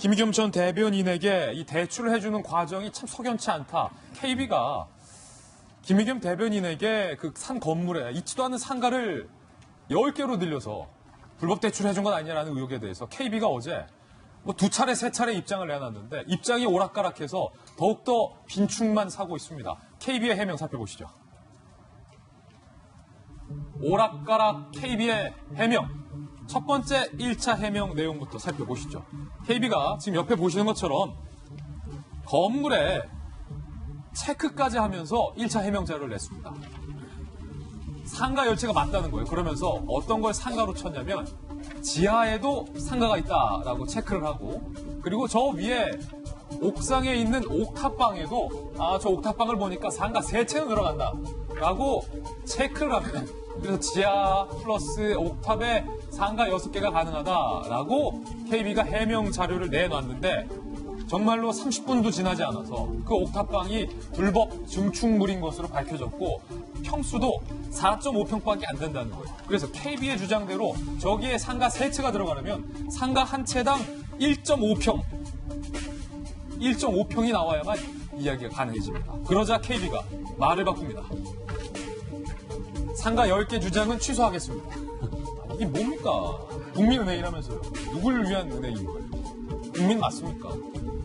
김의겸 전 대변인에게 이 대출을 해주는 과정이 참 석연치 않다. KB가 김의겸 대변인에게 그 산 건물에 있지도 않은 상가를 10개로 늘려서 불법 대출을 해준 건 아니냐라는 의혹에 대해서 KB가 어제 뭐 2차례, 3차례 입장을 내놨는데 입장이 오락가락해서 더욱더 빈축만 사고 있습니다. KB의 해명 살펴보시죠. 오락가락 KB의 해명. 첫 번째 1차 해명 내용부터 살펴보시죠. KB가 지금 옆에 보시는 것처럼 건물에 체크까지 하면서 1차 해명 자료를 냈습니다. 상가 열채가 맞다는 거예요. 그러면서 어떤 걸 상가로 쳤냐면 지하에도 상가가 있다라고 체크를 하고, 그리고 저 위에 옥상에 있는 옥탑방에도 저 옥탑방을 보니까 상가 3채는 들어간다라고 체크를 합니다. 그래서 지하 플러스 옥탑에 상가 6개가 가능하다라고 KB가 해명 자료를 내놨는데 정말로 30분도 지나지 않아서 그 옥탑방이 불법 증축물인 것으로 밝혀졌고 평수도 4.5평밖에 안 된다는 거예요. 그래서 KB의 주장대로 저기에 상가 3채가 들어가려면 상가 한 채당 1.5평이 나와야만 이야기가 가능해집니다. 그러자 KB가 말을 바꿉니다. 상가 10개 주장은 취소하겠습니다. 이게 뭡니까? 국민은행이라면서요. 누굴 위한 은행인 거예요? 국민 맞습니까?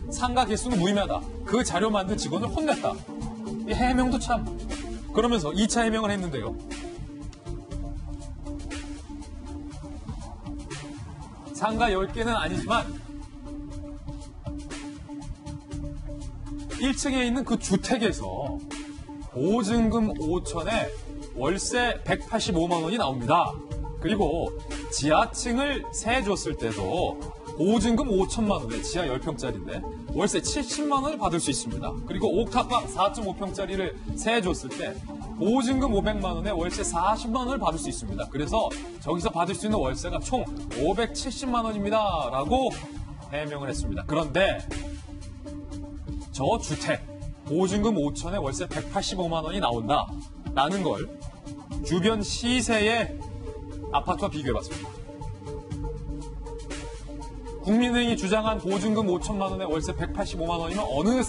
상가 개수는 무의미하다. 그 자료 만든 직원을 혼냈다. 이 해명도 참. 그러면서 2차 해명을 했는데요. 상가 10개는 아니지만 1층에 있는 그 주택에서 보증금 5천에 월세 185만 원이 나옵니다. 그리고 지하층을 세줬을 때도 보증금 5천만 원에 지하 10평짜리인데 월세 70만 원을 받을 수 있습니다. 그리고 옥탑방 4.5평짜리를 세줬을 때 보증금 500만 원에 월세 40만 원을 받을 수 있습니다. 그래서 저기서 받을 수 있는 월세가 총 570만 원입니다. 라고 해명을 했습니다. 그런데 저 주택 보증금 5천에 월세 185만 원이 나온다 라는 걸 주변 시세의 아파트와 비교해봤습니다. 국민은행이 주장한 보증금 5천만 원에 월세 185만 원이면 어느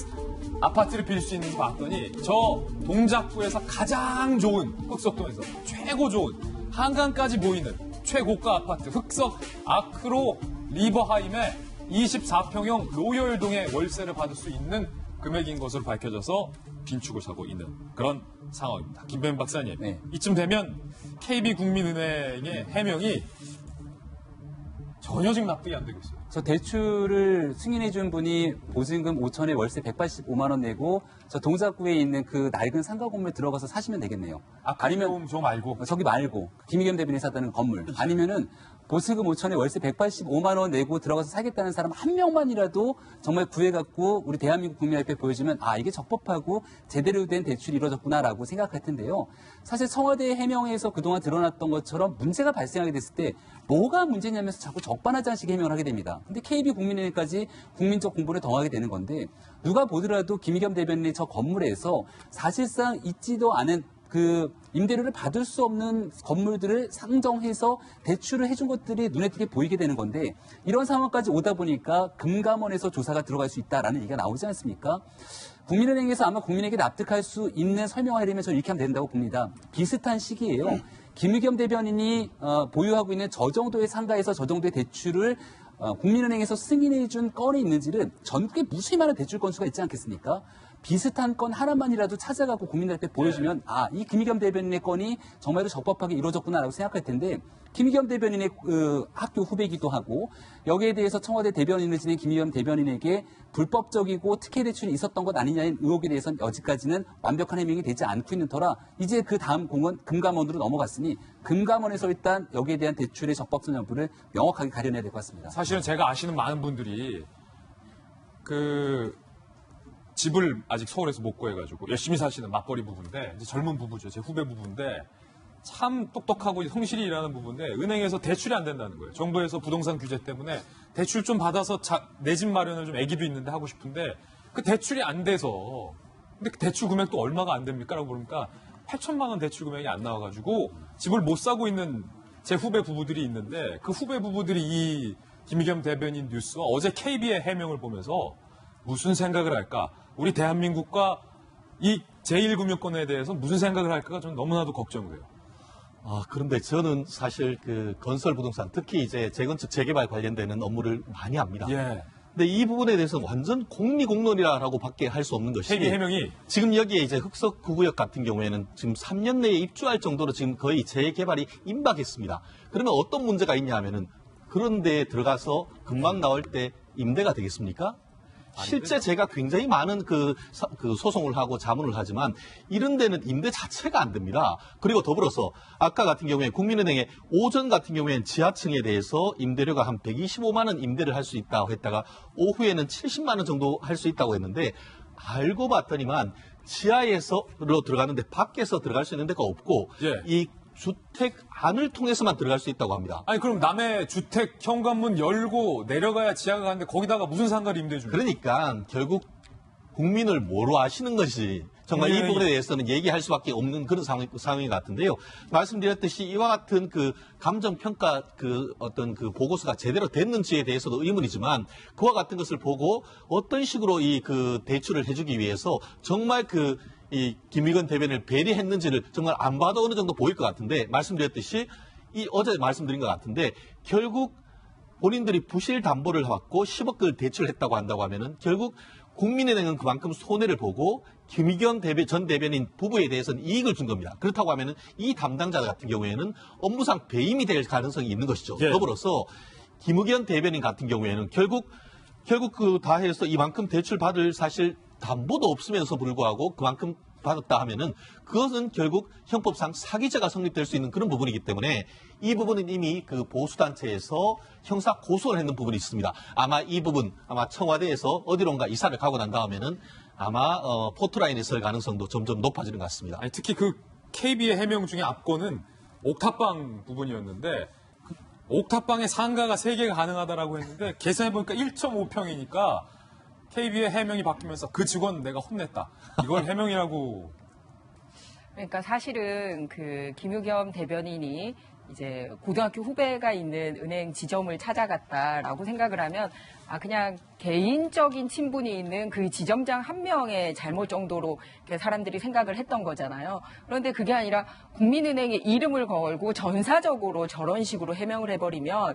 아파트를 빌릴 수 있는지 봤더니 저 동작구에서 가장 좋은, 흑석동에서 최고 좋은, 한강까지 보이는 최고가 아파트 흑석 아크로 리버하임의 24평형 로열동의 월세를 받을 수 있는 금액인 것으로 밝혀져서 빈축을 사고 있는 그런 상황입니다. 김배민 박사님, 네. 이쯤 되면 KB국민은행의 해명이 전혀 지금 납득이 안 되고 있어요. 저 대출을 승인해 준 분이 보증금 5천에 월세 185만 원 내고 저 동작구에 있는 그 낡은 상가 건물 들어가서 사시면 되겠네요. 아니면 저 말고 저기 말고 김의겸 대변인이 샀다는 건물 아니면은 보증금 5천에 월세 185만 원 내고 들어가서 사겠다는 사람 한 명만이라도 정말 구해갖고 우리 대한민국 국민 앞에 보여주면 이게 적법하고 제대로 된 대출이 이루어졌구나라고 생각할 텐데요. 사실 청와대 해명에서 그동안 드러났던 것처럼 문제가 발생하게 됐을 때 뭐가 문제냐면서 자꾸 적반하장식 해명을 하게 됩니다. 근데 KB국민은행까지 국민적 공분을 더하게 되는 건데 누가 보더라도 김의겸 대변인의 저 건물에서 사실상 있지도 않은 그 임대료를 받을 수 없는 건물들을 상정해서 대출을 해준 것들이 눈에 띄게 보이게 되는 건데 이런 상황까지 오다 보니까 금감원에서 조사가 들어갈 수 있다라는 얘기가 나오지 않습니까? 국민은행에서 아마 국민에게 납득할 수 있는 설명을 하려면 저는 이렇게 하면 된다고 봅니다. 비슷한 시기예요. 김의겸 대변인이 보유하고 있는 저 정도의 상가에서 저 정도의 대출을 국민은행에서 승인해 준 건이 있는지는 전국에 무수히 많은 대출 건수가 있지 않겠습니까? 비슷한 건 하나만이라도 찾아가고 국민들 앞에 보여주면 이 김의겸 대변인의 건이 정말로 적법하게 이루어졌구나라고 생각할 텐데 김의겸 대변인의 학교 후배이기도 하고 여기에 대해서 청와대 대변인을 지낸 김의겸 대변인에게 불법적이고 특혜 대출이 있었던 것 아니냐는 의혹에 대해서는 여지까지는 완벽한 해명이 되지 않고 있는 터라 이제 그 다음 공은 금감원으로 넘어갔으니 금감원에서 일단 여기에 대한 대출의 적법성 여부를 명확하게 가려내야 될 것 같습니다. 사실은 제가 아시는 많은 분들이 집을 아직 서울에서 못 구해가지고 열심히 사시는 맞벌이 부부인데 이제 젊은 부부죠. 제 후배 부부인데 참 똑똑하고 성실히 일하는 부부인데 은행에서 대출이 안 된다는 거예요. 정부에서 부동산 규제 때문에 대출 좀 받아서 내 집 마련을 좀 애기도 있는데 하고 싶은데 그 대출이 안 돼서 근데 그 대출 금액도 얼마가 안 됩니까? 라고 그러니까 8천만 원 대출 금액이 안 나와가지고 집을 못 사고 있는 제 후배 부부들이 있는데 그 후배 부부들이 이 김의겸 대변인 뉴스와 어제 KB의 해명을 보면서 무슨 생각을 할까? 우리 대한민국과 이 제1금융권에 대해서 무슨 생각을 할까가 저는 너무나도 걱정돼요. 그런데 저는 사실 그 건설 부동산, 특히 이제 재건축 재개발 관련되는 업무를 많이 합니다. 예. 근데 이 부분에 대해서는 완전 공리공론이라고 밖에 할 수 없는 것이 KB 해명이 지금 여기에 이제 흑석 구구역 같은 경우에는 지금 3년 내에 입주할 정도로 지금 거의 재개발이 임박했습니다. 그러면 어떤 문제가 있냐 하면은 그런 데에 들어가서 금방 나올 때 임대가 되겠습니까? 실제 제가 굉장히 많은 그 소송을 하고 자문을 하지만 이런 데는 임대 자체가 안 됩니다. 그리고 더불어서 아까 같은 경우에 국민은행의 오전 같은 경우에는 지하층에 대해서 임대료가 한 125만 원 임대를 할 수 있다고 했다가 오후에는 70만 원 정도 할 수 있다고 했는데 알고 봤더니만 지하에서로 들어가는데 밖에서 들어갈 수 있는 데가 없고 예. 이 주택 안을 통해서만 들어갈 수 있다고 합니다. 아니 그럼 남의 주택 현관문 열고 내려가야 지하가 가는데 거기다가 무슨 상가를 임대해 줍니까? 그러니까 결국 국민을 뭐로 아시는 것이 정말 이 부분에 대해서는 얘기할 수밖에 없는 그런 상황인 것 같은데요. 말씀드렸듯이 이와 같은 그 감정평가 그 어떤 그 보고서가 제대로 됐는지에 대해서도 의문이지만 그와 같은 것을 보고 어떤 식으로 이 그 대출을 해주기 위해서 정말 이 김의겸 대변인을 배려했는지를 정말 안 봐도 어느 정도 보일 것 같은데 말씀드렸듯이 어제 말씀드린 것 같은데 결국 본인들이 부실 담보를 받고 10억을 대출했다고 한다고 하면은 결국 국민은행은 그만큼 손해를 보고 김의겸 전 대변인 부부에 대해서는 이익을 준 겁니다. 그렇다고 하면은 이 담당자 같은 경우에는 업무상 배임이 될 가능성이 있는 것이죠. 예. 더불어서 김의겸 대변인 같은 경우에는 결국 그 다 해서 이만큼 대출 받을 사실 담보도 없으면서 불구하고 그만큼 받았다 하면은 그것은 결국 형법상 사기죄가 성립될 수 있는 그런 부분이기 때문에 이 부분은 이미 그 보수단체에서 형사 고소를 했는 부분이 있습니다. 아마 이 부분 아마 청와대에서 어디론가 이사를 가고 난 다음에는 아마 포트라인에 설 가능성도 점점 높아지는 것 같습니다. 아니, 특히 그 KB의 해명 중에 앞권은 옥탑방 부분이었는데 그 옥탑방에 상가가 3개가 가능하다라고 했는데 계산해보니까 1.5평이니까 KB의 해명이 바뀌면서 그 직원 내가 혼냈다. 이걸 해명이라고. 그러니까 사실은 그 김의겸 대변인이 이제 고등학교 후배가 있는 은행 지점을 찾아갔다라고 생각을 하면 그냥 개인적인 친분이 있는 그 지점장 한 명의 잘못 정도로 사람들이 생각을 했던 거잖아요. 그런데 그게 아니라 국민은행의 이름을 걸고 전사적으로 저런 식으로 해명을 해버리면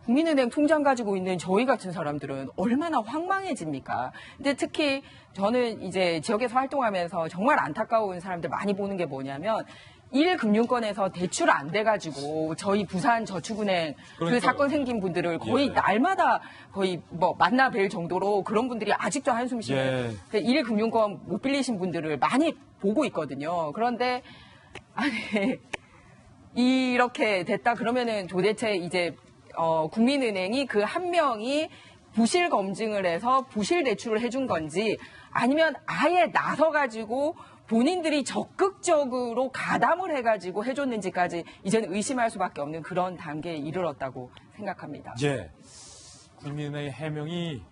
국민은행 통장 가지고 있는 저희 같은 사람들은 얼마나 황망해집니까? 근데 특히 저는 이제 지역에서 활동하면서 정말 안타까운 사람들 많이 보는 게 뭐냐면 1금융권에서 대출 안 돼가지고 저희 부산저축은행 그 사건 생긴 분들을 거의 날마다 거의 뭐 만나 뵐 정도로 그런 분들이 아직도 한숨 쉬는 1금융권 못 빌리신 분들을 많이 보고 있거든요. 그런데 아니 이렇게 됐다 그러면은 도대체 이제 국민은행이 그 한 명이 부실 검증을 해서 부실 대출을 해준 건지 아니면 아예 나서가지고 본인들이 적극적으로 가담을 해가지고 해줬는지까지 이제는 의심할 수밖에 없는 그런 단계에 이르렀다고 생각합니다. 예. 국민의 해명이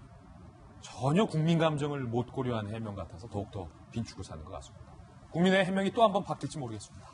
전혀 국민 감정을 못 고려한 해명 같아서 더욱더 빈축을 사는 것 같습니다. 국민의 해명이 또 한 번 바뀔지 모르겠습니다.